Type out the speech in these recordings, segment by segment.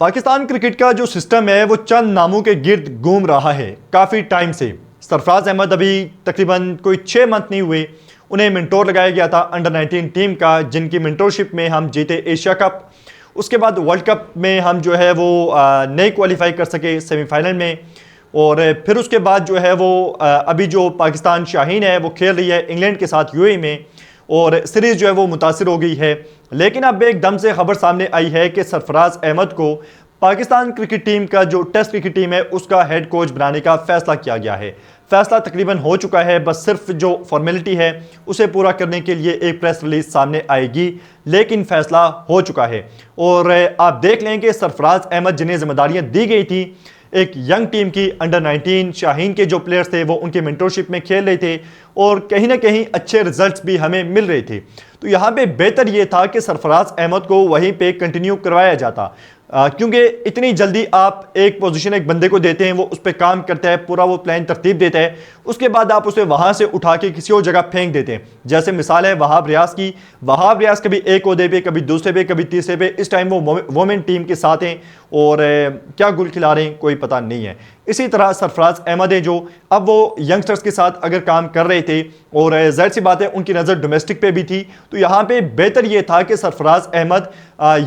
Pakistan cricket का जो system है वो चंद नामों के गिर्द घूम रहा है काफ़ी टाइम से। सरफराज अहमद अभी तकरीबन कोई 6 मंथ नहीं हुए, उन्हें मेंटोर लगाया गया था अंडर 19 टीम का, जिनकी मेंटोरशिप में हम जीते एशिया कप। उसके बाद वर्ल्ड कप में हम जो है वो नहीं क्वालिफाई कर सके सेमीफाइनल में। और फिर उसके बाद जो है वो अभी जो पाकिस्तान शाहीन है वो खेल रही है इंग्लैंड के साथ यूएई में, और सीरीज़ जो है वो मुतासिर हो गई है। लेकिन अब एकदम से खबर सामने आई है कि सरफराज अहमद को पाकिस्तान क्रिकेट टीम का जो टेस्ट क्रिकेट टीम है उसका हेड कोच बनाने का फैसला किया गया है। फैसला तकरीबन हो चुका है, बस सिर्फ जो फॉर्मेलिटी है उसे पूरा करने के लिए एक प्रेस रिलीज सामने आएगी, लेकिन फैसला हो चुका है। और आप देख लें कि सरफराज अहमद जिन्हें जिम्मेदारियां दी गई थी एक यंग टीम की, अंडर 19 शाहीन के जो प्लेयर्स थे वो उनके मेंटरशिप में खेल रहे थे और कहीं ना कहीं अच्छे रिजल्ट्स भी हमें मिल रहे थे। तो यहाँ पे बेहतर ये था कि सरफराज अहमद को वहीं पे कंटिन्यू करवाया जाता, क्योंकि इतनी जल्दी आप एक पोजीशन एक बंदे को देते हैं, वो उस पर काम करता है, पूरा वो प्लान तरतीब देता है, उसके बाद आप उसे वहाँ से उठा के किसी और जगह फेंक देते हैं। जैसे मिसाल है वहाब रियाज की। वहाब रियाज कभी एक ओहदे पे, कभी दूसरे पे, कभी तीसरे पे, इस टाइम वो वोमेन टीम के साथ हैं और क्या गुल खिला रहे हैं कोई पता नहीं है। इसी तरह सरफराज अहमद है जो अब वो यंगस्टर्स के साथ अगर काम कर रहे थे और जाहिर सी बात है उनकी नज़र डोमेस्टिक पे भी थी, तो यहाँ पे बेहतर ये था कि सरफराज अहमद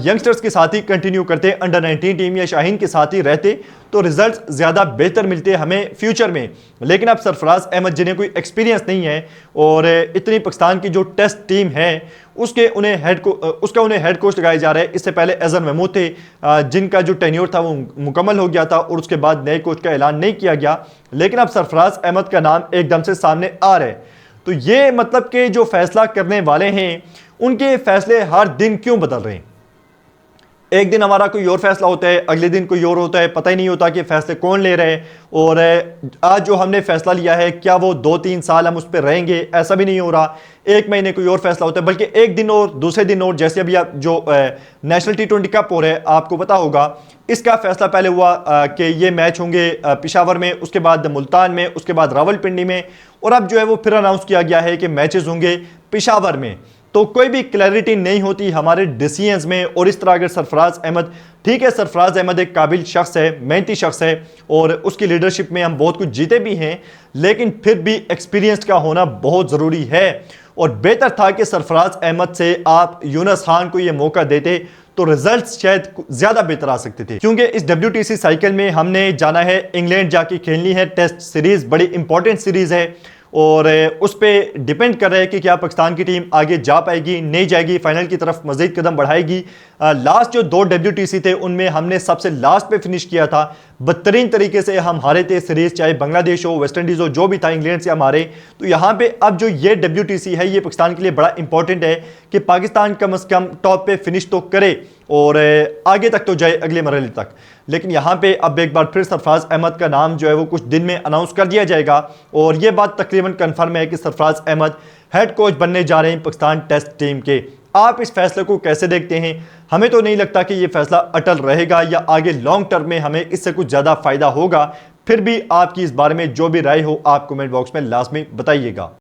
यंगस्टर्स के साथ ही कंटिन्यू करते, अंडर 19 टीम या शाहीन के साथ ही रहते, तो रिजल्ट ज़्यादा बेहतर मिलते हमें फ्यूचर में। लेकिन अब सरफराज अहमद जिन्हें कोई एक्सपीरियंस नहीं है और इतनी पाकिस्तान की जो टेस्ट टीम है उसका उन्हें हेड कोच लगाया जा रहा है। इससे पहले अजहर महमूद थे जिनका जो टेन्योर था वो मुकम्मल हो गया था और उसके बाद नए कोच का ऐलान नहीं किया गया। लेकिन अब सरफराज अहमद का नाम एकदम से सामने आ रहा है। तो ये मतलब कि जो फैसला करने वाले हैं उनके फैसले हर दिन क्यों बदल रहे हैं। एक दिन हमारा कोई और फैसला होता है, अगले दिन कोई और होता है, पता ही नहीं होता कि फैसले कौन ले रहे हैं। और आज जो हमने फैसला लिया है क्या वो 2-3 साल हम उस पर रहेंगे, ऐसा भी नहीं हो रहा। एक महीने कोई और फैसला होता है, बल्कि एक दिन और दूसरे दिन और। जैसे अभी आप जो नेशनल T20 कप हो रहा है आपको पता होगा, इसका फैसला पहले हुआ कि ये मैच होंगे पेशावर में, उसके बाद मुल्तान में, उसके बाद रावलपिंडी में, और अब जो है वो फिर अनाउंस किया गया है कि मैचेस होंगे पेशावर में। तो कोई भी क्लैरिटी नहीं होती हमारे डिसीजंस में। और इस तरह अगर सरफराज अहमद, ठीक है सरफराज अहमद एक काबिल शख्स है, मेहनती शख्स है और उसकी लीडरशिप में हम बहुत कुछ जीते भी हैं, लेकिन फिर भी एक्सपीरियंस का होना बहुत ज़रूरी है। और बेहतर था कि सरफराज अहमद से आप यूनुस खान को ये मौका देते तो रिजल्ट्स शायद ज़्यादा बेहतर आ सकते थे। क्योंकि इस WTC साइकिल में हमने जाना है इंग्लैंड, जाके खेलनी है टेस्ट सीरीज़, बड़ी इंपॉर्टेंट सीरीज़ है और उस पर डिपेंड कर रहा है कि क्या पाकिस्तान की टीम आगे जा पाएगी, नहीं जाएगी, फाइनल की तरफ मज़ीद कदम बढ़ाएगी। लास्ट जो 2 WTC थे उनमें हमने सबसे लास्ट पे फिनिश किया था, बदतरीन तरीके से हम हारे थे सीरीज़, चाहे बांग्लादेश हो, वेस्ट इंडीज़ हो, जो भी था, इंग्लैंड से हम हारे। तो यहाँ पे अब जो ये WTC है ये पाकिस्तान के लिए बड़ा इंपॉर्टेंट है कि पाकिस्तान कम अज़ कम टॉप पे फिनिश तो करे और आगे तक तो जाए, अगले मरहले तक। लेकिन यहाँ पे अब एक बार फिर सरफराज अहमद का नाम जो है वो कुछ दिन में अनाउंस कर दिया जाएगा और ये बात तकरीबन कंफर्म है कि सरफराज अहमद हेड कोच बनने जा रहे हैं पाकिस्तान टेस्ट टीम के। आप इस फैसले को कैसे देखते हैं? हमें तो नहीं लगता कि ये फैसला अटल रहेगा या आगे लॉन्ग टर्म में हमें इससे कुछ ज़्यादा फ़ायदा होगा। फिर भी आपकी इस बारे में जो भी राय हो आप कमेंट बॉक्स में लाजमी बताइएगा।